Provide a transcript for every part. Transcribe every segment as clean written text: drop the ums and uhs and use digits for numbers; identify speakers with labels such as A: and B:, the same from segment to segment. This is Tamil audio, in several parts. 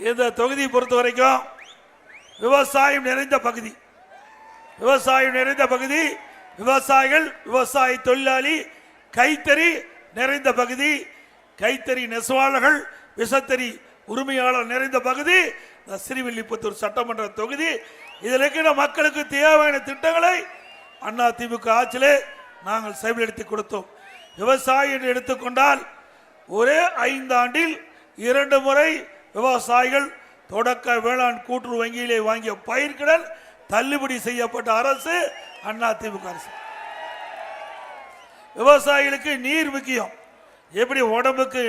A: இந்த தொகுதியை பொறுத்த வரைக்கும் விவசாயம் நிறைந்த பகுதி, விவசாயம் நிறைந்த பகுதி, விவசாயிகள், விவசாய தொழிலாளி, கைத்தறி நிறைந்த பகுதி, கைத்தறி நெசவாளர்கள், விசத்தறி உரிமையாளர் நிறைந்த பகுதி ஸ்ரீவில்லிபுத்தூர் சட்டமன்ற தொகுதி. இதில் இருக்கிற மக்களுக்கு தேவையான திட்டங்களை அதிமுக ஆட்சியிலே நாங்கள் செயல்படுத்தி கொடுத்தோம். விவசாயி என்று எடுத்துக்கொண்டால் ஒரே 5 ஆண்டில் 2 முறை விவசாயிகள் தொடக்க வேளாண் கூட்டுறவு வங்கியிலே வாங்கிய பயிர்க்கடன் தள்ளுபடி செய்யப்பட்ட அரசு அதிமுக அரசு. விவசாயிகளுக்கு நீர் முக்கியம், எப்படி உடம்புக்கு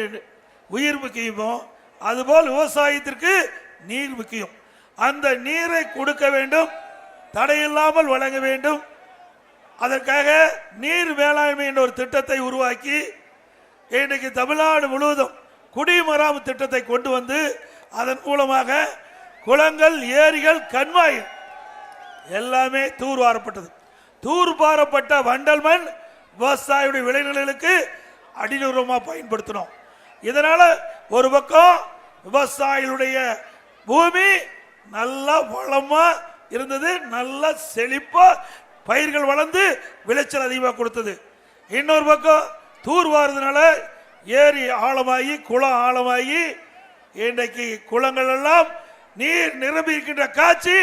A: உயிர் முக்கியமோ அதுபோல் விவசாயத்திற்கு நீர் முக்கியம். அந்த நீரை கொடுக்க வேண்டும், தடையில்லாமல் வழங்க வேண்டும். அதற்காக நீர் மேலாண்மை என்ற ஒரு திட்டத்தை உருவாக்கி இன்றைக்கு தமிழ்நாடு முழுவதும் குடிமராமத்து திட்டத்தை கொண்டு வந்து அதன் மூலமாக குளங்கள், ஏரிகள், கண்மாய் எல்லாமே தூர்வாரப்பட்டது. தூர்வாரப்பட்ட வண்டல் மண் விவசாயியுடைய விளைநிலங்களுக்கு அடிநுரமாக பயன்படுத்தினோம். இதனால ஒரு பக்கம் விவசாயிகளுடைய பூமி நல்லா வளமா இருந்தது, நல்ல செழிப்பா பயிர்கள் வளர்ந்து விளைச்சல் அதிகமாக கொடுத்தது. இன்னொரு பக்கம் தூர்வாரதுனால ஏரி ஆழமாகி, குளம் ஆழமாகி, இன்றைக்கு குளங்கள் எல்லாம் நீர் நிரம்பி இருக்கின்ற காட்சி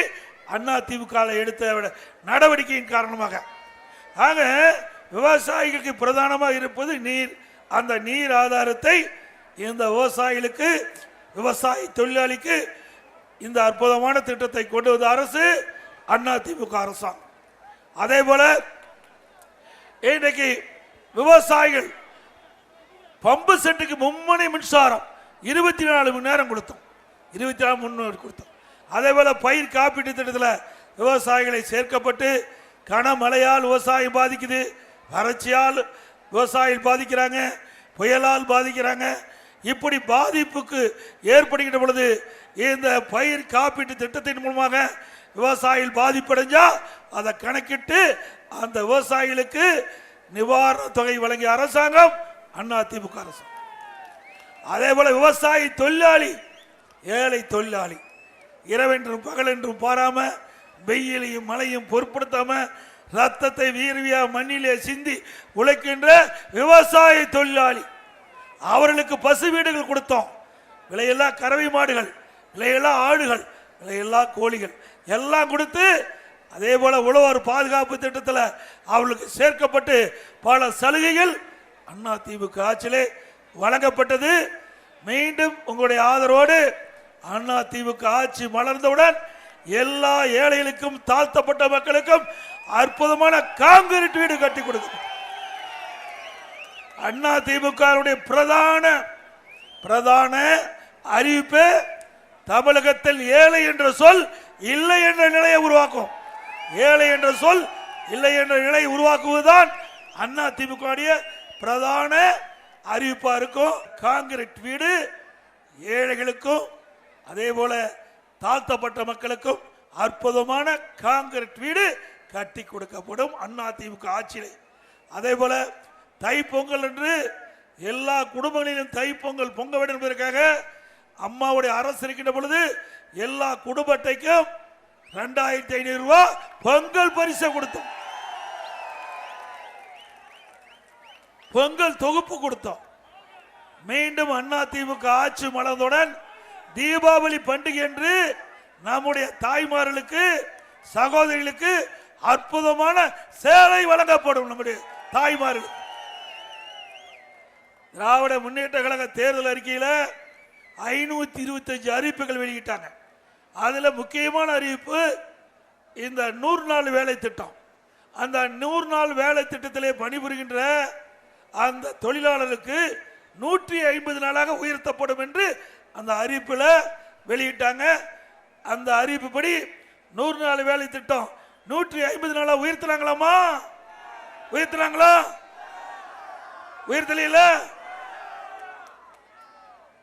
A: அதிமுக எடுத்த நடவடிக்கையின் காரணமாக. ஆக விவசாயிகளுக்கு பிரதானமாக இருப்பது நீர். அந்த நீர் ஆதாரத்தை இந்த விவசாயிகளுக்கு, விவசாய தொழிலாளிக்கு இந்த அற்புதமான திட்டத்தை கொண்டு வந்த அரசு அதிமுக அரசாங்கம். அதே போல இன்றைக்கு விவசாயிகள் பம்பு செட்டுக்கு மும்முனை மின்சாரம் 24 மணி நேரம் கொடுத்தோம், 24 மணி நேரம் கொடுத்தோம். அதே போல பயிர் காப்பீட்டு திட்டத்தில் விவசாயிகளை சேர்க்கப்பட்டு கனமழையால் விவசாயம் பாதிக்குது, வறட்சியால் விவசாயிகள் பாதிக்கிறாங்க, புயலால் பாதிக்கிறாங்க. இப்படி பாதிப்புக்கு ஏற்படுகின்ற பொழுது இந்த பயிர் காப்பீட்டு திட்டத்தின் மூலமாக விவசாயிகள் பாதிப்படைஞ்சா அதை கணக்கிட்டு அந்த விவசாயிகளுக்கு நிவாரண தொகை வழங்கிய அரசாங்கம் அதிமுக அரசாங்கம். அதே போல விவசாயி தொழிலாளி, ஏழை தொழிலாளி இரவென்றும் பகல் என்றும் பாராம, வெயிலையும் மழையும் பொருட்படுத்தாம ரத்தத்தை வீர்வியா மண்ணிலே சிந்தி உழைக்கின்ற விவசாய தொழிலாளி, அவர்களுக்கு பசு வீடுகள் கொடுத்தோம். விலையெல்லா கறவை மாடுகள், விலையெல்லா ஆடுகள், விலையெல்லா கோழிகள் எல்லாம் கொடுத்து, அதே போல உழவர் பாதுகாப்பு திட்டத்தில் அவர்களுக்கு சேர்க்கப்பட்டு பல சலுகைகள் அதிமுக ஆட்சியிலே வழங்கப்பட்டது. மீண்டும் உங்களுடைய ஆதரவோடு அதிமுக ஆட்சி மலர்ந்தவுடன் எல்லா ஏழைகளுக்கும், தாழ்த்தப்பட்ட மக்களுக்கும் அற்புதமான கான்கிரீட் வீடு கட்டி கொடுக்கும். அதிமுக பிரதான அறிவிப்பு தமிழகத்தில் ஏழை என்ற சொல் இல்லை என்ற நிலையை உருவாக்கும். ஏழை என்ற சொல் இல்லை என்ற நிலை உருவாக்குவதுதான் அதிமுக பிரதான அறிவிப்பா இருக்கும். கான்கிரீட் வீடு ஏழைகளுக்கும் அதே போல தாழ்த்தப்பட்ட மக்களுக்கும் அற்புதமான கான்கிரீட் வீடு கட்டி கொடுக்கப்படும் அதிமுக ஆட்சியிலே. அதே போல தைப்பொங்கல் என்று எல்லா குடும்பங்களிலும் தைப்பொங்கல் பொங்க வேண்டும் என்பதற்காக அம்மாவுடைய அரசு இருக்கின்ற பொழுது எல்லா குடும்ப அட்டைக்கும் 2500 ரூபாய் பொங்கல் பரிசு கொடுத்தோம், பொங்கல் தொகுப்பு கொடுத்தோம். மீண்டும் அதிமுக ஆட்சி மலர்ந்தவுடன் தீபாவளி பண்டிகை என்று நம்முடைய தாய்மார்களுக்கு, சகோதரிகளுக்கு அற்புதமான சேலை வழங்கப்படும். நம்முடைய தாய்மார்கள் திராவிட முன்னேற்ற கழக தேர்தல் அறிக்கையில் 525 அறிவிப்புகள் வெளியிட்டாங்க. அதுல முக்கியமான அறிவிப்பு இந்த 100 நாள் வேலை திட்டம். அந்த 100 நாள் வேலை திட்டத்திலே பணிபுரிகின்ற அந்த தொழிலாளருக்கு 150 நாளாக உயர்த்தப்படும் என்று அந்த அறிவிப்புல வெளியிட்டாங்க. அந்த அறிவிப்புப்படி 100 நாள் வேலை திட்டம் 150 நாளா உயர்த்தினாங்களாமா? உயர்த்தினாங்களா? உயர்த்தல.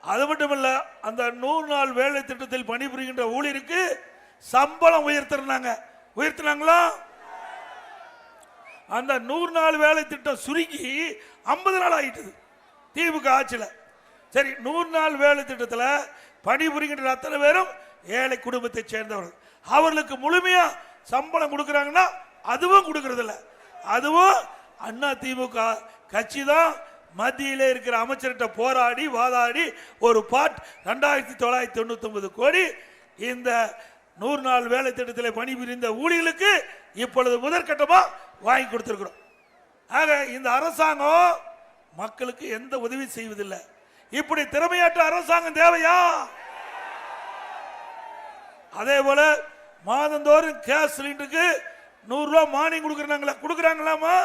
A: அது மட்டுமல்ல, அந்த 100 நாள் வேலை திட்டத்தில் பணிபுரிகின்ற ஊழியருக்கு சம்பளம் உயர்த்தினாங்களா? அந்த 100 நாள் வேலை திட்டம் சுருங்கி 50 நாள் ஆயிட்டது திமுக ஆட்சியில். சரி, 100 நாள் வேலை திட்டத்தில் பணிபுரிகின்ற அத்தனை பேரும் ஏழை குடும்பத்தை சேர்ந்தவர்கள். அவர்களுக்கு முழுமையா சம்பளம் கொடுக்கறாங்கன்னா அதுவும் கொடுக்கறது இல்ல. அதுவும் அண்ணா திமுக கட்சி தான் மத்தியிலே இருக்கிற அமைச்சர்கிட்ட போராடி வாதாடி ஒரு பாட் 2999 கோடி இந்த 100 நாள் வேலை திட்டத்தில் பணிபுரிந்த ஊழியர்களுக்கு இப்பொழுது முதற்கட்டமா வாங்கி கொடுத்திருக்கிறோம். ஆக இந்த அரசாங்கம் மக்களுக்கு எந்த உதவி செய்வதில்லை. இப்படி திறமையாற்ற அரசாங்கம் தேவையா? அதே போல மாதந்தோறும் கேஸ் சிலிண்டருக்கு 100 ரூபாய் மானியம் கொடுக்கறாங்களாமா?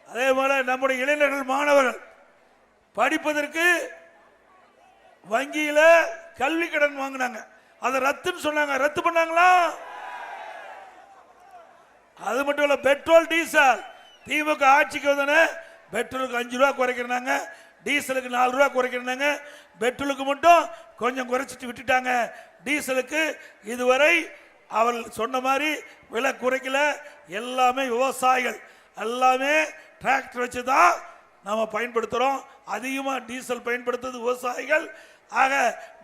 A: அதே போல நம்முடைய இளைஞர்கள் மாணவர்கள் படிப்பதற்கு வங்கியில கல்வி கடன் வாங்கினாங்க, அதை ரத்துன்னு சொன்னாங்க. ரத்து பண்ணாங்களா? அது மட்டும் இல்ல, பெட்ரோல் டீசல் திமுக ஆட்சிக்கு வந்தோடனே பெட்ரோலுக்கு 5 ரூபாய் குறைக்கிறாங்க, டீசலுக்கு 4 ரூபாய் குறைக்கிறாங்க. பெட்ரோலுக்கு மட்டும் கொஞ்சம் குறைச்சிட்டு விட்டுட்டாங்க. டீசலுக்கு இதுவரை அவர்கள் சொன்ன மாதிரி விலை குறைக்கல. எல்லாமே விவசாயிகள் எல்லாமே டிராக்டர் வச்சு தான் நாம பயன்படுத்துறோம். அதிகமாக டீசல் பயன்படுத்துறது விவசாயிகள். ஆக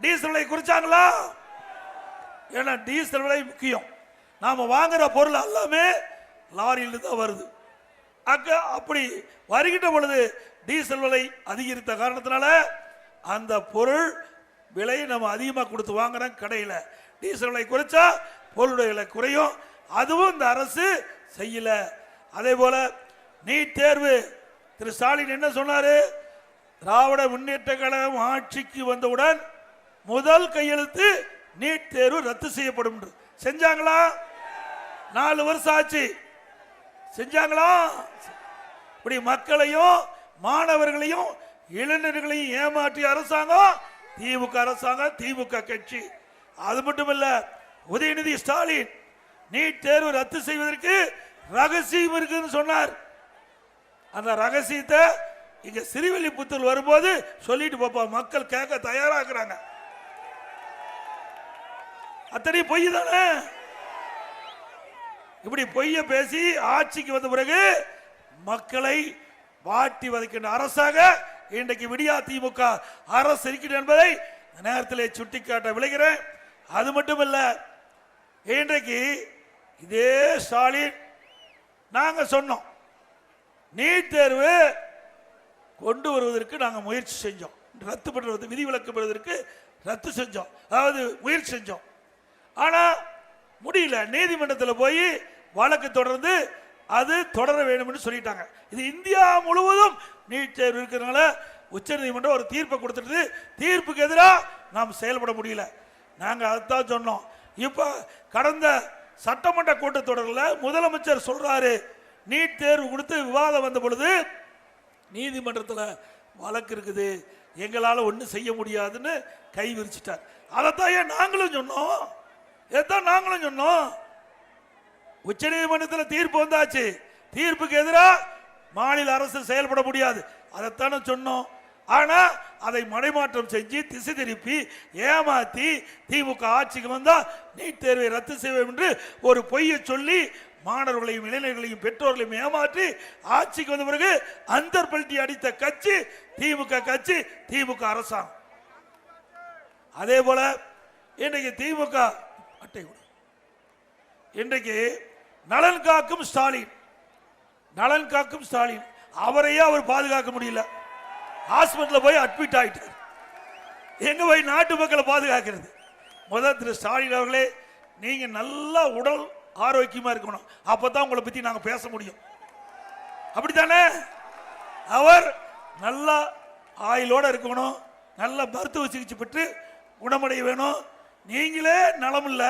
A: டீசல் விலை குறைச்சாங்களா? ஏன்னா டீசல் விலை முக்கியம். நாம வாங்குற பொருள் எல்லாமே லாரியில் தான் வருது. அப்படி வருகின்ற பொழுது டீசல் விலை அதிகரித்த காரணத்தினால அந்த பொருள் விலை நம்ம அதிகமாக கொடுத்து வாங்குறோம் கடையில். டீசல் விலை குறைச்சா பொருளுடைய விலை குறையும். அதுவும் இந்த அரசு செய்யல. அதே போல நீட் தேர்வு திரு ஸ்டாலின் என்ன சொன்னாரு? திராவிட முன்னேற்ற கழகம் ஆட்சிக்கு வந்தவுடன் முதல் கையெழுத்து நீட் தேர்வு ரத்து செய்யப்படும். செஞ்சாங்களா? 4 வருஷம் ஆச்சு. செஞ்சாங்களா? இப்படி மக்களையும் மாணவர்களையும் இளைஞர்களையும் ஏமாற்றிய அரசாங்கம் திமுக அரசாங்கம், திமுக கட்சி. அது மட்டுமல்ல, உதயநிதி ஸ்டாலின் நீட் தேர்வு ரத்து செய்வதற்கு ரகசியம் இருக்குன்னு சொன்னார். அந்த ரகசியத்தை இங்க சிறுவில்லிபுத்தூர் வரும்போது சொல்லிட்டு போப்பா, மக்கள் கேட்க தயாராகிறாங்க. அத்தனை பொய் தானே. இப்படி பொய்ய பேசி ஆட்சிக்கு வந்த பிறகு மக்களை வாட்டி வதைக்கின்ற அரசாக இன்றைக்கு விடியா திமுக அரசு இருக்கிறது என்பதை நேரத்தில் சுட்டிக்காட்ட விளைகிறேன். அது மட்டுமல்ல, இன்றைக்கு இதே ஸ்டாலின் நாங்க சொன்னோம் நீட் தேர்வு கொண்டு வருவதற்கு நாங்கள் முயற்சி செஞ்சோம், ரத்து பண்ணுறது விதிவிலக்கு பெறுவதற்கு ரத்து செஞ்சோம், அதாவது முயற்சி செஞ்சோம். ஆனா முடியல. நீதிமன்றத்தில் போய் வழக்கு தொடர்ந்து அது தொடர வேண்டும் சொல்லிட்டாங்க. இது இந்தியா முழுவதும் நீட் தேர்வு இருக்கிறதுனால உச்ச நீதிமன்றம் ஒரு தீர்ப்பை கொடுத்துட்டு தீர்ப்புக்கு எதிராக நாம் செயல்பட முடியல. நாங்கள் அதைத்தான் சொன்னோம். இப்ப கடந்த சட்டமன்ற கூட்டத்தொடரில் முதலமைச்சர் சொல்றாரு, நீட் தேர்வு கொடுத்து விவாதம் வந்த பொழுது நீதிமன்றத்தில் வழக்கு இருக்குது, எங்களால் ஒன்றும் செய்ய முடியாதுன்னு கை விரிச்சிட்டார். அதைத்தான் நாங்களும் சொன்னோம். இதைத்தான் நாங்களும் சொன்னோம். உச்ச நீதிமன்றத்தில் தீர்ப்பு வந்தாச்சு, தீர்ப்புக்கு எதிராக மாநில அரசு செயல்பட முடியாது, அதைத்தானே சொன்னோம். ஆனா அதை மடைமாற்றம் செஞ்சு திசை திருப்பி ஏமாத்தி திமுக ஆட்சிக்கு வந்தா நீட் தேர்வை ரத்து செய்வோம் என்று ஒரு பொய்யை சொல்லி மாணவர்களையும் இளைஞர்களையும் பெற்றோர்களையும் ஏமாற்றி ஆட்சிக்கு வந்த பிறகு அந்தர்பல்ட்டி அடித்த கட்சி திமுக கட்சி, திமுக அரசாங்கம். அதே போல இன்றைக்கு திமுக அட்டை இன்றைக்கு நலன் காக்கும் ஸ்டாலின், நலன் காக்கும் ஸ்டாலின் அவரையே அவர் பாதுகாக்க முடியல. ஹாஸ்பிட்டல் போய் அட்மிட் ஆயிட்டார். எங்க போய் நாட்டு மக்களை பாதுகாக்கிறது? முதல் திரு ஸ்டாலின் அவர்களே, நீங்க நல்லா உடல் ஆரோக்கியமா இருக்கணும், அப்பதான் உங்களை பத்தி நாங்க பேச முடியும். அப்படித்தானே? அவர் நல்லா ஆயுளோட இருக்கணும், நல்ல மருத்துவ சிகிச்சை பெற்று குணமடைய வேணும். நீங்களே நலம் இல்ல,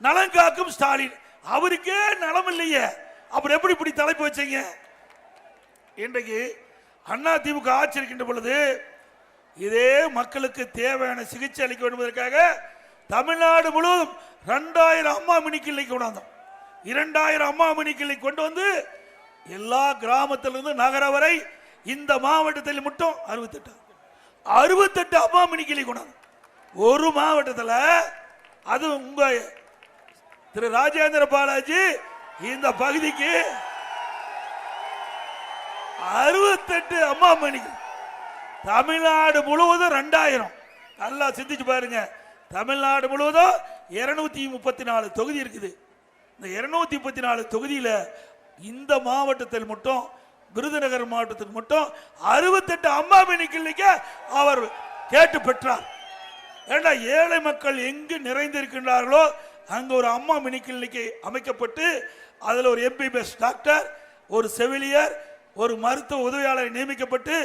A: நலன் காக்கும் ஸ்டாலின் அவருக்கே நலம் இல்லையே, அப்புறம் எப்படி இப்படி தலைப்பு வச்சீங்க? இன்றைக்கு அண்ணா திமுக ஆட்சி இருக்கின்ற பொழுது இதே மக்களுக்கு தேவையான சிகிச்சை அளிக்க வேண்டும் என்பதற்காக தமிழ்நாடு முழுவதும் 2000 அம்மா மினி கிளினிக் கொண்டாந்தோம். 2000 அம்மா மினி கிளினிக் கொண்டு வந்து எல்லா கிராமத்திலிருந்து நகர வரை இந்த மாவட்டத்தில் மட்டும் 68 அம்மா மினி கிளினிக் கொண்டாந்தோம். ஒரு மாவட்டத்தில், அது உங்க திரு ராஜேந்திர பாலாஜி இந்த பகுதிக்கு 68 அம்மா மணிக்கு, தமிழ்நாடு முழுவதும் 2000. நல்லா சிந்திச்சு பாருங்க. தமிழ்நாடு முழுவதும் 234 தொகுதி இருக்குது. இந்த 234 தொகுதியில இந்த மாவட்டத்தில் மட்டும், விருதுநகர் மாவட்டத்தில் மட்டும் 68 அம்மா மினி கிளினிக்க அவர் கேட்டு பெற்றார். ஏன்னா ஏழை மக்கள் எங்கு நிறைந்திருக்கின்றார்களோ அங்க ஒரு அம்மா மினி கிளினிக்கை அமைக்கப்பட்டு அதுல ஒரு MBBS டாக்டர், ஒரு செவிலியர், ஒரு மருத்துவ உதவியாளர் நியமிக்கப்பட்டு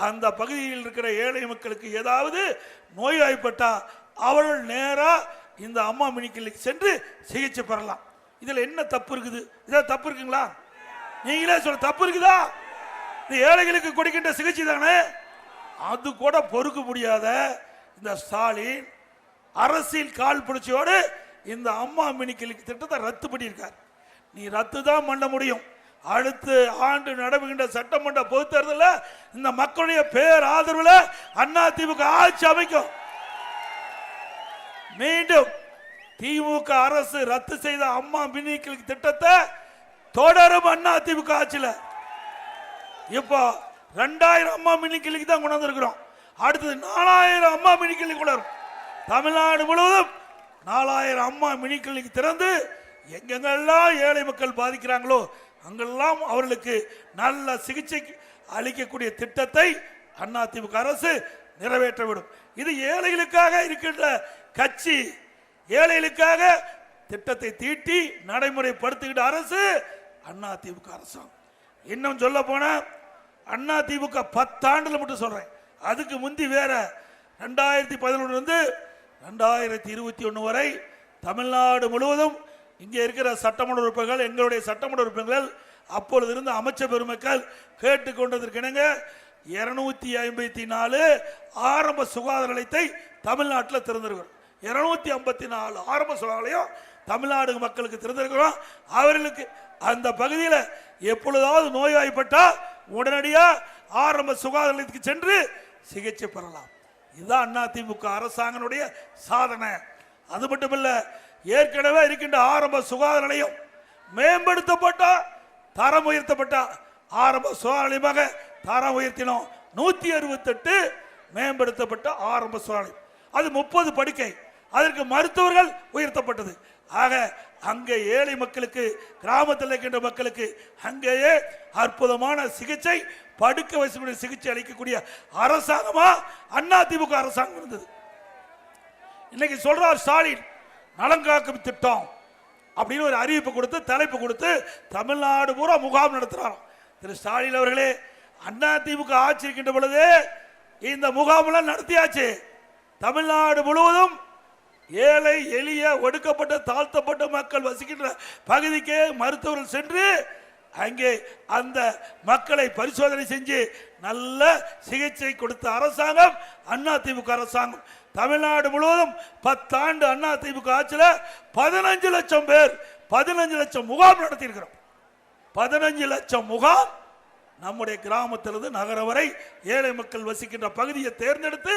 A: அந்த பகுதியில் இருக்கிற ஏழை மக்களுக்கு ஏதாவது நோய்வாய்ப்பட்டா அவர்கள் நேரா இந்த அம்மா மினி கிளினிக் சென்று சிகிச்சை பெறலாம். இதுல என்ன தப்பு இருக்குது? இதான் தப்பு இருக்குங்களா? நீங்களே சொல்ல, தப்பு இருக்குதா? இந்த ஏழைகளுக்கு கொடுக்கின்ற சிகிச்சை தானே. அது கூட பொறுக்க முடியாத இந்த ஸ்டாலின் அரசியல் கால் பிடிச்சோடு இந்த அம்மா மினி கிளினிக் திட்டத்தை ரத்து பண்ணியிருக்கார். நீ ரத்து தான் பண்ண முடியும். அடுத்த ஆண்டு நடைபெறுகின்ற சட்டமன்ற பொதுத் தேர்தலில் இந்த மக்களுடைய பேர் ஆதரவில் அதிமுக ஆட்சி அமைக்கும். மீண்டும் திமுக அரசு ரத்து செய்த அம்மா மினி கிளினிக் திட்டத்தை தொடரும் அதிமுக ஆட்சியில். இப்போ 2000 அம்மா மினி கிளினிக் தான் கொண்டு வந்திருக்கிறோம். அடுத்தது 4000 அம்மா மினி கிளினிக் வரும். தமிழ்நாடு முழுவதும் 4000 அம்மா மினி கிளினிக் திறந்து எங்கெங்கெல்லாம் ஏழை மக்கள் பாதிக்கிறாங்களோ அங்கெல்லாம் அவர்களுக்கு நல்ல சிகிச்சை அளிக்கக்கூடிய திட்டத்தை அதிமுக அரசு நிறைவேற்றவிடும். இது ஏழைகளுக்காக இருக்கின்ற கட்சி. ஏழைகளுக்காக திட்டத்தை தீட்டி நடைமுறைப்படுத்துகின்ற அரசு அதிமுக அரசாங்கம். இன்னும் சொல்ல போன அதிமுக 10 ஆண்டுல மட்டும் சொல்றேன், அதுக்கு முந்தி வேற 2011 இருந்து 2021 வரை தமிழ்நாடு முழுவதும் இங்கே இருக்கிற சட்டமன்ற உறுப்பினர்கள், எங்களுடைய சட்டமன்ற உறுப்பினர்கள், அப்பொழுது இருந்த அமைச்சர் பெருமக்கள் கேட்டுக்கொண்டதற்கிணங்க 254 ஆரம்ப சுகாதார நிலையத்தை தமிழ்நாட்டில் திறந்திருக்கிறோம். 254 ஆரம்ப சுகாதார நிலையம் தமிழ்நாடு மக்களுக்கு திறந்திருக்கிறோம். அவர்களுக்கு அந்த பகுதியில் எப்பொழுதாவது நோய்வாய்ப்பட்டா உடனடியாக ஆரம்ப சுகாதார நிலையத்துக்கு சென்று சிகிச்சை பெறலாம். இதுதான் அதிமுக அரசாங்கனுடைய சாதனை. அது மட்டுமல்ல, ஏற்கனவே இருக்கின்ற ஆரம்ப சுகாதார நிலையம் மேம்படுத்தப்பட்ட தரம் உயர்த்தப்பட்ட ஆரம்ப சுகாதார நிலையமாக தரம் உயர்த்தினோம். 168 மேம்படுத்தப்பட்ட ஆரம்ப சுகாதார நிலையம், அது 30 படுக்கை, அதற்கு மருத்துவர்கள் உயர்த்தப்பட்டது. ஆக அங்கே ஏழை மக்களுக்கு, கிராமத்தில் இருக்கின்ற மக்களுக்கு அங்கேயே அற்புதமான சிகிச்சை, படுக்க வசதியுடைய சிகிச்சை அளிக்கக்கூடிய அரசாங்கமா அதிமுக அரசாங்கம் இருந்தது. இன்னைக்கு சொல்றார் ஸ்டாலின் நலங்காக்கும் திட்டம் அப்படின்னு ஒரு அறிவிப்பு கொடுத்து தலைப்பு கொடுத்து தமிழ்நாடு பூரா முகாம் நடத்துறார். திரு ஸ்டாலின் அவர்களே, அதிமுக ஆட்சி இருக்கின்ற பொழுது இந்த முகாமெல்லாம் நடத்தியாச்சு. தமிழ்நாடு முழுவதும் ஏழை எளிய ஒடுக்கப்பட்ட தாழ்த்தப்பட்ட மக்கள் வசிக்கின்ற பகுதிக்கு மருத்துவர்கள் சென்று அங்கே அந்த மக்களை பரிசோதனை செஞ்சு நல்ல சிகிச்சை கொடுத்த அரசாங்கம் அதிமுக அரசாங்கம். தமிழ்நாடு முழுவதும் 10 ஆண்டு அதிமுக ஆட்சியில் 15 லட்சம் பேர், 15 லட்சம் முகாம் நடத்தியிருக்கிறோம். 15 லட்சம் முகாம் நம்முடைய கிராமத்திலிருந்து நகரம் வரை ஏழை மக்கள் வசிக்கின்ற பகுதியை தேர்ந்தெடுத்து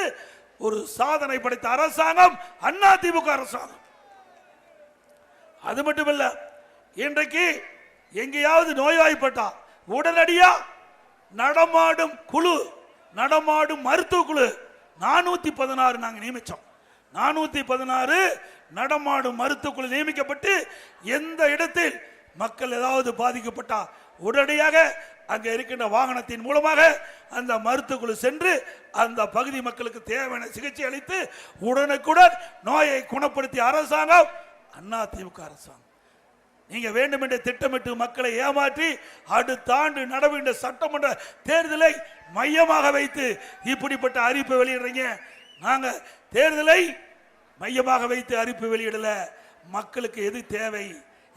A: ஒரு சாதனை படைத்த அரசாங்கம் அதிமுக அரசாங்கம். அது மட்டுமல்ல, இன்றைக்கு எங்கேயாவது நோய்வாய்ப்பட்டா உடனடியா நடமாடும் குழு, நடமாடும் மருத்துவ குழு 416 நாங்க நியமிச்சோம். 416 நடமாடும் மருத்துவ குழு நியமிக்கப்பட்டு எந்த இடத்தில் மக்கள் ஏதாவது பாதிக்கப்பட்டா உடனடியாக அங்க இருக்கின்ற வாகனத்தின் மூலமாக அந்த மருத்துவ குழு சென்று அந்த பகுதி மக்களுக்கு தேவையான சிகிச்சை அளித்து உடனுக்குடன் நோயை குணப்படுத்திய அரசாங்கம் அதிமுக அரசாங்கம். நீங்க வேண்டும் என்று திட்டமிட்டு மக்களை ஏமாற்றி அடுத்த ஆண்டு நடவுகின்ற சட்டமன்ற தேர்தலை மையமாக வைத்து இப்படிப்பட்ட அறிவிப்பை வெளியிடுறீங்க. நாங்க தேர்தலை மையமாக வைத்து அறிவிப்பு வெளியிடல. மக்களுக்கு எது தேவை,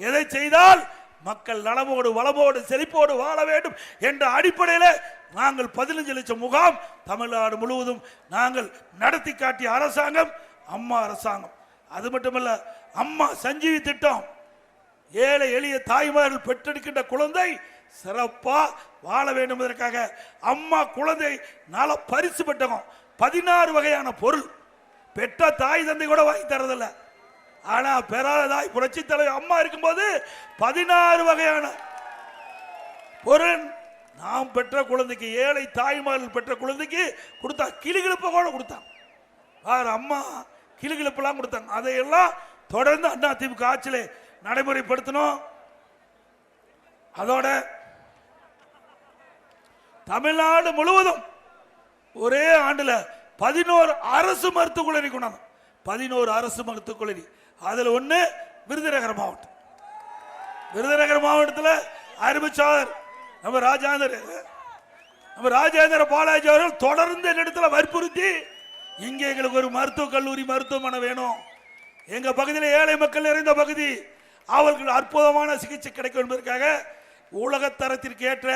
A: எதை செய்தால் மக்கள் நலமோடு வளமோடு செழிப்போடு வாழ வேண்டும் என்ற அடிப்படையில் நாங்கள் 15 லட்சம் முகாம் தமிழ்நாடு முழுவதும் நாங்கள் நடத்தி காட்டிய அரசாங்கம் அம்மா அரசாங்கம். அது மட்டுமல்ல, அம்மா சஞ்சீவி திட்டம், ஏழை எளிய தாய்மார்கள் பெற்றெடுக்கின்ற குழந்தை சிறப்பா வாழ வேண்டும் என்பதற்காக அம்மா குழந்தை நல பரிசு பெட்டகம் 16 வகையான பொருள் பெற்ற தாய் தந்தை கூட வாங்கி தரதில்லை. ஆனா பெறாத தாய் புரட்சி தலைவர் அம்மா இருக்கும்போது 16 வகையான பொருள் நாம் பெற்ற குழந்தைக்கு, ஏழை தாய்மார்கள் பெற்ற குழந்தைக்கு கொடுத்தா. கிளிகளுப்ப கூட கொடுத்தான். அம்மா கிளுகிழப்பெல்லாம் கொடுத்தாங்க. அதையெல்லாம் தொடர்ந்து அண்ணா திமுக ஆட்சியிலே நடைமுறைப்படுத்தணும். அதோட தமிழ்நாடு முழுவதும் ஒரே ஆண்டுல 11 அரசு மருத்துவக் கல்லூரி கொண்டாங்க. 11 அரசு மருத்துவக் கல்லூரி. அதுல ஒண்ணு விருதுநகர் மாவட்டம். விருதுநகர் மாவட்டத்தில் அறிவிச்சார் நம்ம ராஜேந்திர பாலாஜி அவர்கள் தொடர்ந்து இடத்துல வற்புறுத்தி இங்கே எங்களுக்கு ஒரு மருத்துவக் கல்லூரி மருத்துவமனை வேணும், எங்க பகுதியில் ஏழை மக்கள் நிறைந்த பகுதி, அவர்களுக்கு அற்புதமான சிகிச்சை கிடைக்கும் என்பதற்காக உலகத்தரத்திற்கு ஏற்ற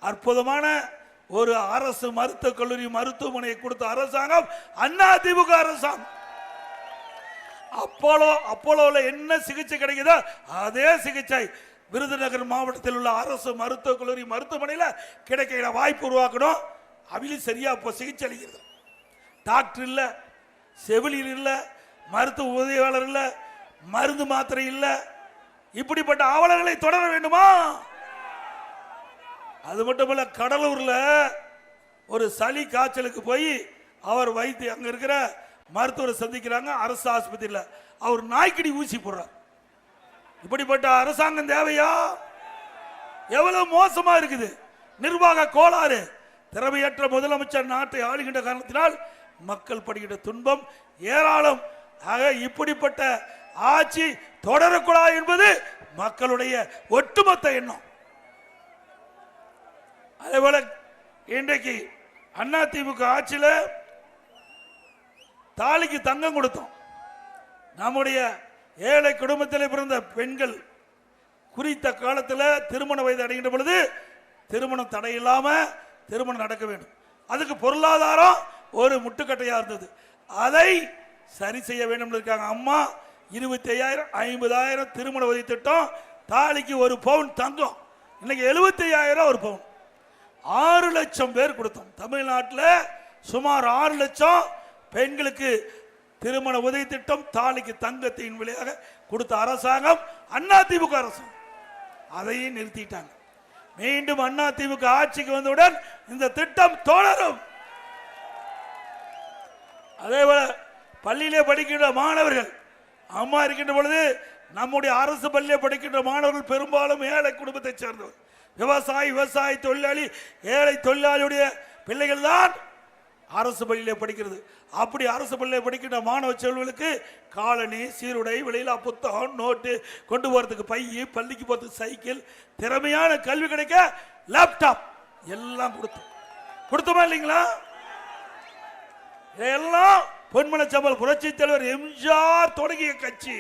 A: அற்புதமான ஒரு அரசு மருத்துவக் கல்லூரி மருத்துவமனையை கொடுத்த அரசாங்கம் அண்ணா திமுக அரசாங்கம். அப்போலோல என்ன சிகிச்சை கிடைக்குதோ அதே சிகிச்சை விருதுநகர் மாவட்டத்தில் உள்ள அரசு மருத்துவக் கல்லூரி மருத்துவமனையில் கிடைக்கிற வாய்ப்பு உருவாக்கணும். அவளும் சரியா இப்போ சிகிச்சை அளிக்கிறது. டாக்டர் இல்ல, செவிலியர் இல்ல, மருத்துவ உதவியாளர் இல்ல, மருந்து மாத்திரை இல்ல. இப்படிப்பட்ட ஆவலங்களை தொடர வேண்டுமா? அது மட்டுமல்ல, கடலூர்ல ஒரு சளி காய்ச்சலுக்கு போய் அவர் வைத்து அங்க இருக்கிற மருத்துவரை சந்திக்கிறாங்க. அரசு ஆஸ்பத்திரியில் அவர் நாய்க்கடி ஊசி போடுறார். இப்படிப்பட்ட அரசாங்கம் தேவையா? எவ்வளவு மோசமா இருக்குது. நிர்வாக கோளாறு, திறமையற்ற முதலமைச்சர் நாட்டை ஆளுகின்ற காரணத்தினால் மக்கள் படுகின்ற துன்பம் ஏராளம். ஆக இப்படிப்பட்ட ஆட்சி தொடரக்கூடாது என்பது மக்களுடைய ஒட்டுமொத்த எண்ணம். அதேபோல இன்றைக்கு அண்ணா திமுக ஆட்சியில் தாலிக்கு தங்கம் கொடுத்தோம். நம்முடைய ஏழை குடும்பத்தில் பிறந்த பெண்கள் குறித்த காலத்தில் திருமண வயது அடைகின்ற பொழுது திருமணம் தடையில்லாம திருமணம் நடக்க வேண்டும். அதுக்கு பொருளாதாரம் ஒரு முட்டுக்கட்டையா இருந்தது. அதை சரி செய்ய வேண்டும் இருக்காங்க. அம்மா 25,000 50,000 திருமண உதவி திட்டம், தாலிக்கு 1 பவுன் தங்கம், இன்னைக்கு 75,000 ஒரு பவுன், 6 லட்சம் பேர் கொடுத்தோம். தமிழ்நாட்டில் சுமார் 6 லட்சம் பெண்களுக்கு திருமண உதவி திட்டம், தாலிக்கு தங்கத்தின் விலையாக கொடுத்த அரசாங்கம் அண்ணா திமுக அரசாங்கம். அதையும் நிறுத்திட்டாங்க. மீண்டும் அண்ணா திமுக ஆட்சிக்கு வந்தவுடன் இந்த திட்டம் தொடரும். அதேபோல பள்ளியிலே படிக்கின்ற மாணவர்கள், அம்மா இருக்கின்ற பொழுது நம்முடைய அரசு பள்ளியிலே படிக்கின்ற மாணவர்கள் பெரும்பாலும் ஏழை குடும்பத்தை சேர்ந்தவர், விவசாயி தொழிலாளி, ஏழை தொழிலாளியுடைய பிள்ளைகள் தான் அரசு பள்ளியிலே படிக்கிறது. அப்படி அரசு பள்ளியிலே படிக்கின்ற மாணவ செல்வங்களுக்கு காலணி, சீருடை, விலையில்லா புத்தகம், நோட்டு, கொண்டு போறதுக்கு பை, பள்ளிக்கு போறதுக்கு சைக்கிள், திறமையான கல்வி கிடைக்க லேப்டாப் எல்லாம் கொடுத்தோமா இல்லைங்களா? இதெல்லாம் பொன்மனச்சம்பல் புரட்சி தலைவர் எம்ஜிஆர் தொடங்கிய கட்சி,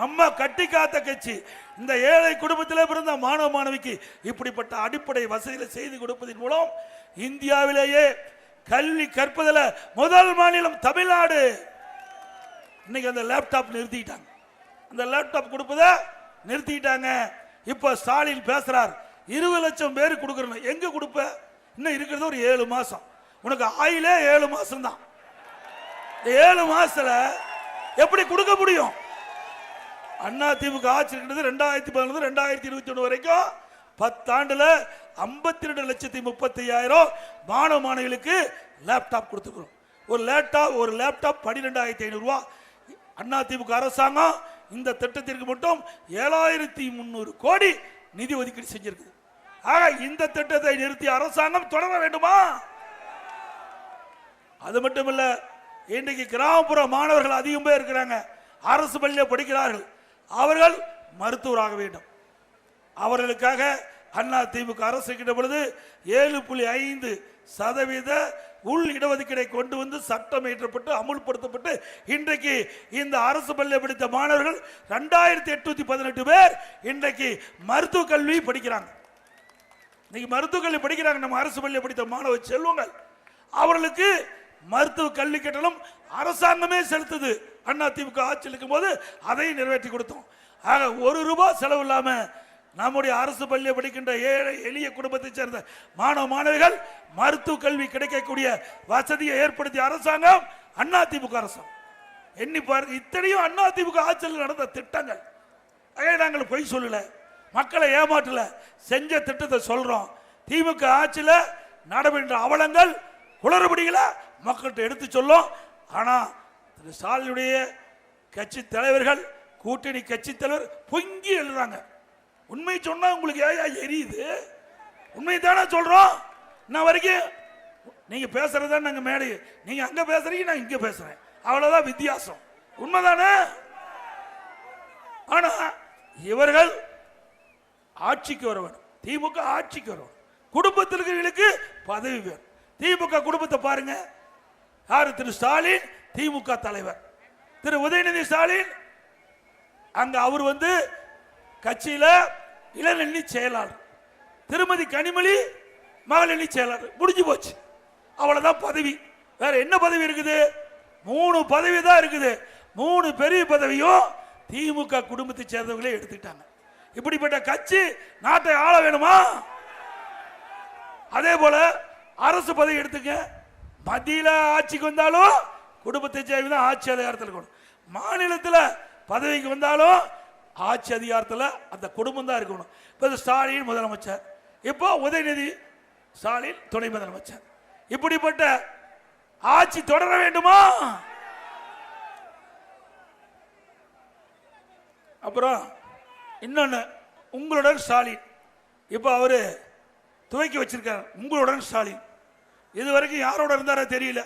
A: நம்ம கட்டி காத்த கட்சி. இந்த ஏழை குடும்பத்தில் பிறந்த மாணவ மாணவிக்கு இப்படிப்பட்ட அடிப்படை வசதிகளை செய்து கொடுப்பதன் மூலம் இந்தியாவிலேயே கல்வி கற்பதில் முதல் மாநிலம் தமிழ்நாடு. இன்னைக்கு அந்த லேப்டாப் நிறுத்திட்டாங்க. அந்த லேப்டாப் கொடுப்பதை நிறுத்திட்டாங்க. இப்ப ஸ்டாலின் பேசுறார், 20 லட்சம் பேருக்கு கொடுக்கணும். எங்க கொடுப்ப? இன்னும் இருக்கிறது ஒரு 7 மாசம். உனக்கு ஆயிலே 7 மாசம் தான். 7 மாசத்துல எப்படி கொடுக்க முடியும்? அண்ணா திமுக ஆட்சி இருக்கிறது 2011 2021 வரைக்கும் 10 ஆண்டுல 52,30,000 மாணவ மாணவிகளுக்கு லேப்டாப் கொடுத்துக்கிறோம். ஒரு லேப்டாப் 12,500 ரூபாய். அண்ணா திமுக அரசாங்கம் இந்த திட்டத்திற்கு மட்டும் 7,300 கோடி நிதி ஒதுக்கீடு செஞ்சிருக்கு. ஆக இந்த திட்டத்தை நிறுத்தி அரசாங்கம் தொடர வேண்டுமா? அது மட்டுமல்ல, இன்றைக்கு கிராமப்புற மாணவர்கள் அதிகம் பேர் இருக்கிறாங்க, அரசு பள்ளியில் படிக்கிறார்கள். அவர்கள் மருத்துவராக வேண்டும். அவர்களுக்காக அண்ணா திமுக அரசு இருக்கின்ற பொழுது 7.5% உள் இடஒதுக்கீடை கொண்டு வந்து சட்டம் இயற்றப்பட்டு அமுல்படுத்தப்பட்டு இன்றைக்கு இந்த அரசு பள்ளியை படித்த மாணவர்கள் 2818 பேர் இன்றைக்கு மருத்துவ கல்வி படிக்கிறாங்க. இன்னைக்கு மருத்துவ கல்வி படிக்கிறாங்க. நம்ம அரசு பள்ளியை படித்த மாணவ செல்வங்கள், அவர்களுக்கு மருத்துவ கல்வி கட்டணம் அரசாங்கமே செலுத்துது. அண்ணா திமுக ஆட்சியில் இருக்கும் போது அதை நிறைவேற்றி கொடுத்தோம். ஆக 1 ரூபாய் செலவு இல்லாம நம்முடைய அரசு பள்ளியை படிக்கின்ற ஏழை எளிய குடும்பத்தை சேர்ந்த மாணவ மாணவிகள் மருத்துவ கல்வி கிடைக்கக்கூடிய வசதியை ஏற்படுத்திய அரசாங்கம் அண்ணா திமுக அரசாங்கம். எண்ணி பாருங்க, இத்தனையும் அண்ணா திமுக ஆட்சியில் நடந்த திட்டங்கள். நாங்கள் பொய் சொல்லல, மக்களை ஏமாற்றல, செஞ்ச திட்டத்தை சொல்றோம். திமுக ஆட்சியில் நடைபெற்ற அவலங்கள் குளறுபடிகளை மக்கள்கிட்ட எடுத்து சொல்லும். ஆனா திரு ஸ்டாலினுடைய கட்சி தலைவர்கள், கூட்டணி கட்சி தலைவர் பொங்கி எழுதுறாங்க. உண்மை சொன்னா உங்களுக்கு ஏன் எரியுது? உண்மை தானே சொல்றோம். நான் வரைக்கும் நீங்க பேசுறதா நாங்க மேடை, நீங்க அங்க பேசுறீங்க, நான் இங்க பேசுறேன், அவ்வளவுதான் வித்தியாசம். உண்மைதானே? ஆனா இவர்கள் ஆட்சிக்கு வர வேண்டும், திமுக ஆட்சிக்கு வரும், குடும்பத்தில் இருக்கிறவர்களுக்கு பதவி வேணும். திமுக குடும்பத்தை பாருங்க, யாரு? திரு ஸ்டாலின் திமுக தலைவர், திரு உதயநிதி ஸ்டாலின் அங்க அவர் கட்சியில இளநெல்லி செயலாளர், திருமதி கனிமொழி மகளிர் செயலாளர். முடிஞ்சு போச்சு, அவ்வளவுதான் பதவி. வேற என்ன பதவி இருக்குது? 3 பதவி தான் இருக்குது. 3 பெரிய பதவியும் திமுக குடும்பத்தை சேர்ந்தவங்களே எடுத்துட்டாங்க. இப்படிப்பட்ட கட்சி நாட்டை ஆள வேணுமா? அதே போல அரசு பதவி எடுத்துக்க, மத்தியில ஆட்சிக்கு வந்தாலும் குடும்பத்தை சேர்ந்து தான் ஆட்சி அதிகாரத்தில் இருக்கணும். மாநிலத்தில் பதவிக்கு வந்தாலும் ஆட்சி அதிகாரத்தில் அந்த குடும்பம் தான் இருக்கணும். இப்போ ஸ்டாலின் முதலமைச்சர், இப்போ உதயநிதி ஸ்டாலின் துணை முதலமைச்சர். இப்படிப்பட்ட ஆட்சி தொடர வேண்டுமா? அப்புறம் இன்னொன்னு, உங்களுடன் ஸ்டாலின் இப்போ அவரு துவக்கி வச்சிருக்கார். உங்களுடன் ஸ்டாலின் இதுவரைக்கும் யாரோட இருந்தாரோ தெரியல.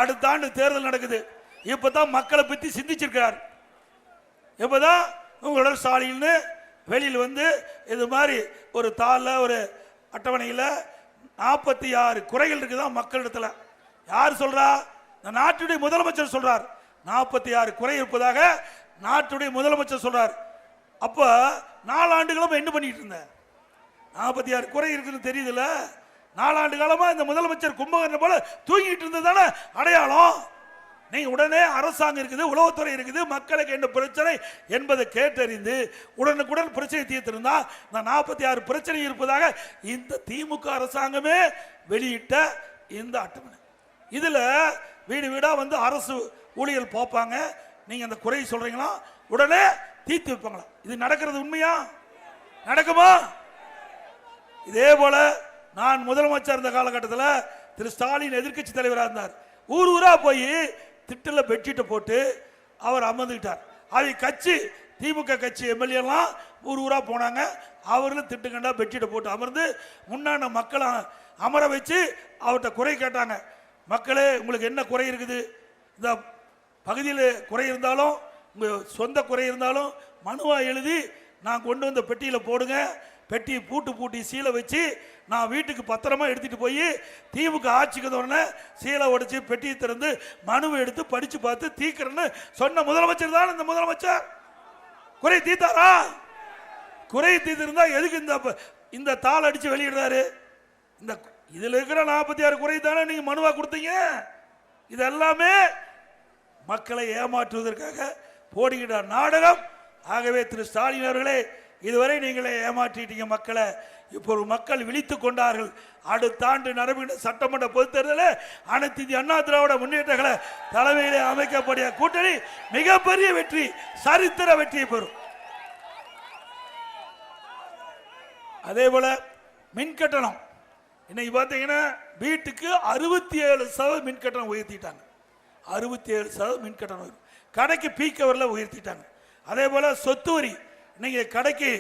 A: அடுத்த ஆண்டு தேர்தல் நடக்குது, இப்பதான் மக்களை பத்தி சிந்திச்சிருக்கிறார். இப்பதான் உங்களுடன் ஸ்டாலின் வெளியில் இது மாதிரி ஒரு தாளில் ஒரு அட்டவணையில் 46 குறைகள் இருக்குதான் மக்களிடத்துல. யார் சொல்றா? நாட்டுடைய முதலமைச்சர் சொல்றார். 46 குறை இருப்பதாக நாட்டுடைய முதலமைச்சர் சொல்றார். அப்ப 4 ஆண்டுகளும் என்ன பண்ணிட்டு இருந்த? 46 குறை இருக்குன்னு தெரியுதுல்ல. 4 ஆண்டு காலமா இந்த முதலமைச்சர் கும்பகர்ணன் போல தூங்கிட்டு இருந்ததானே அடையாளம். நீங்க உடனே அரசாங்கம் இருக்குது, உளவுத்துறை இருக்குது, மக்களுக்கு என்ன பிரச்சனை என்பதை கேட்டறிந்து உடனுக்குடன் பிரச்சனை தீர்த்திருந்தா இந்த 46 பிரச்சனை இருப்பதாக இந்த திமுக அரசாங்கமே வெளியிட்ட இந்த அட்டவணை. இதுல வீடு வீடா அரசு ஊழியர்கள் பார்ப்பாங்க. நீங்க அந்த குறை சொல்றீங்களா, உடனே தீர்த்து வைப்பாங்களா? இது நடக்கிறது உண்மையா? நடக்குமா? இதே போல நான் முதலமைச்சர் இருந்த காலகட்டத்தில் திரு ஸ்டாலின் எதிர்கட்சி தலைவராக இருந்தார். ஊர் ஊரா போய் திட்டில் பெட்ஷீட்டை போட்டு அவர் அமர்ந்துக்கிட்டார். அது கட்சி திமுக கட்சி எம்எல்ஏ எல்லாம் ஊர் ஊரா போனாங்க. அவர்களும் திட்டுக்கண்டா பெட்ஷீட்டை போட்டு அமர்ந்து முன்னாடி மக்களை அமர வச்சு அவர்கிட்ட குறை கேட்டாங்க. மக்களே, உங்களுக்கு என்ன குறை இருக்குது? இந்த பகுதியில் குறை இருந்தாலும் உங்கள் சொந்த குறை இருந்தாலும் மனுவாக எழுதி நான் கொண்டு வந்த பெட்டியில் போடுங்க. பெட்டி பூட்டி சீலை வச்சு நான் வீட்டுக்கு பத்திரமா எடுத்துட்டு போய் திமுக ஆட்சிக்கு உடனே சீலை உடைச்சு பெட்டியை திறந்து மனுவை எடுத்து படிச்சு பார்த்து தீக்கிறேன்னு சொன்ன முதலமைச்சர் தான் இந்த முதலமைச்சர். குறை தீர்த்தாரா? குறை தீர்த்திருந்தா எதுக்கு இந்த தாள் அடிச்சு வெளியிடுறாரு? இந்த இதுல இருக்கிற 46 குறை தானே நீங்க மனுவா கொடுத்தீங்க. இதெல்லாமே மக்களை ஏமாற்றுவதற்காக போடுகிற நாடகம். ஆகவே திரு ஸ்டாலின் அவர்களே, இதுவரை நீங்களே ஏமாற்றிட்டீங்க மக்களை. இப்போ மக்கள் விழித்துக் கொண்டார்கள். அடுத்த ஆண்டு நடைபெறுகிற சட்டமன்ற பொதுத் தேர்தலில் அனைத்து இந்திய அண்ணா திராவிட முன்னேற்ற கழக தலைமையிலே அமைக்கப்பட்ட கூட்டணி மிகப்பெரிய வெற்றி, சரித்திர வெற்றியை பெறும். அதே போல மின் கட்டணம் இன்னைக்கு பார்த்தீங்கன்னா வீட்டுக்கு 67% மின் கட்டணம் உயர்த்திட்டாங்க. 67% மின் கட்டணம் கடைக்கு பீக் ஹவர்ல உயர்த்திட்டாங்க. அதே போல சொத்து வரி இன்னைக்கு கடைக்கு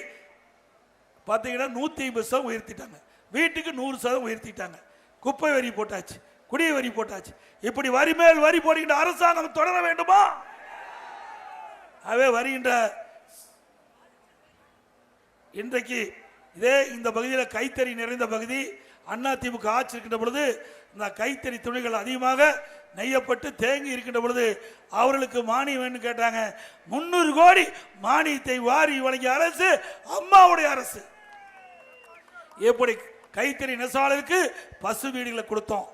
A: பார்த்தீங்கன்னா 150% உயர்த்திட்டாங்க. வீட்டுக்கு 100% உயர்த்திட்டாங்க. குப்பை வரி போட்டாச்சு, குடிய வரி போட்டாச்சு. இப்படி வரி மேல் வரி போடுகின்ற அரசாங்கம் தொடர வேண்டுமா? அவே வருகின்ற இன்றைக்கு இதே இந்த பகுதியில் கைத்தறி நிறைந்த பகுதி. அண்ணா திமுக ஆட்சி இருக்கின்ற பொழுது இந்த கைத்தறி துணிகள் அதிகமாக நெய்யப்பட்டு தேங்கி இருக்கின்ற பொழுது அவர்களுக்கு மானியம் வேணும் கேட்டாங்க. 300 கோடி மானியத்தை வாரி வழங்கிய அரசு அம்மாவுடைய அரசு. எப்படி கைத்தறி நெசவாளருக்கு பசு வீடுகளை கொடுத்தோம்.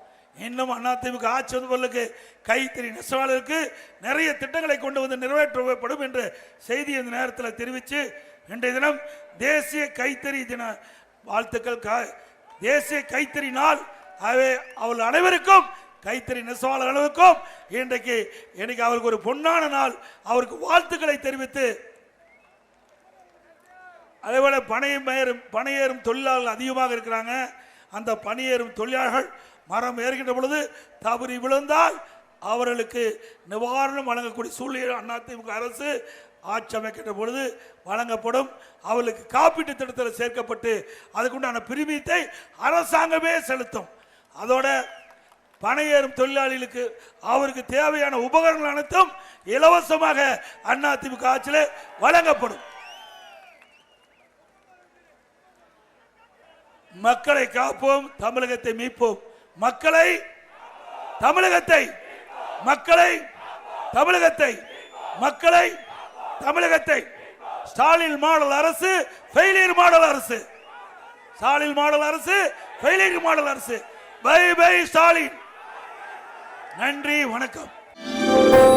A: இன்னும் அதிமுக ஆட்சி வந்தவர்களுக்கு கைத்தறி நெசவாளருக்கு நிறைய திட்டங்களை கொண்டு வந்து நிறைவேற்றப்படும் என்ற செய்தி இந்த நேரத்தில் தெரிவித்து இன்றைய தினம் தேசிய கைத்தறி தின வாழ்த்துக்கள். தேசிய கைத்தறி நாள். அவர்கள் அனைவருக்கும், கைத்தறி நெசவாளர் அளவுக்கும் இன்றைக்கு அவருக்கு ஒரு பொன்னான நாள். அவருக்கு வாழ்த்துக்களை தெரிவித்து, அதேபோல பனையேறும் தொழிலாளர்கள் அதிகமாக இருக்கிறாங்க. அந்த பணியேறும் தொழிலாளர்கள் மரம் ஏறுகின்ற பொழுது தவறி விழுந்தால் அவர்களுக்கு நிவாரணம் வழங்கக்கூடிய சூழ்நிலை அதிமுக அரசு ஆட்சி அமைக்கின்ற பொழுது வழங்கப்படும். அவர்களுக்கு காப்பீட்டு திட்டத்தில் சேர்க்கப்பட்டு அதுக்குண்டான பிரீமியத்தை அரசாங்கமே செலுத்தும். அதோட பணியேறும் தொழிலாளிகளுக்கு அவருக்கு தேவையான உபகரணங்கள் அனைத்தும் இலவசமாக அதிமுக ஆட்சியில் வழங்கப்படும். மக்களை காப்போம், தமிழகத்தை மீட்போம். மக்களை தமிழகத்தை மக்களை தமிழகத்தை மக்களை தமிழகத்தை ஸ்டாலின் மாடல் அரசு ஃபெயிலியர் மாடல் அரசு. ஸ்டாலின் மாடல் அரசு ஃபெயிலியர் மாடல் அரசு. Bye bye Stalin. நன்றி, வணக்கம்.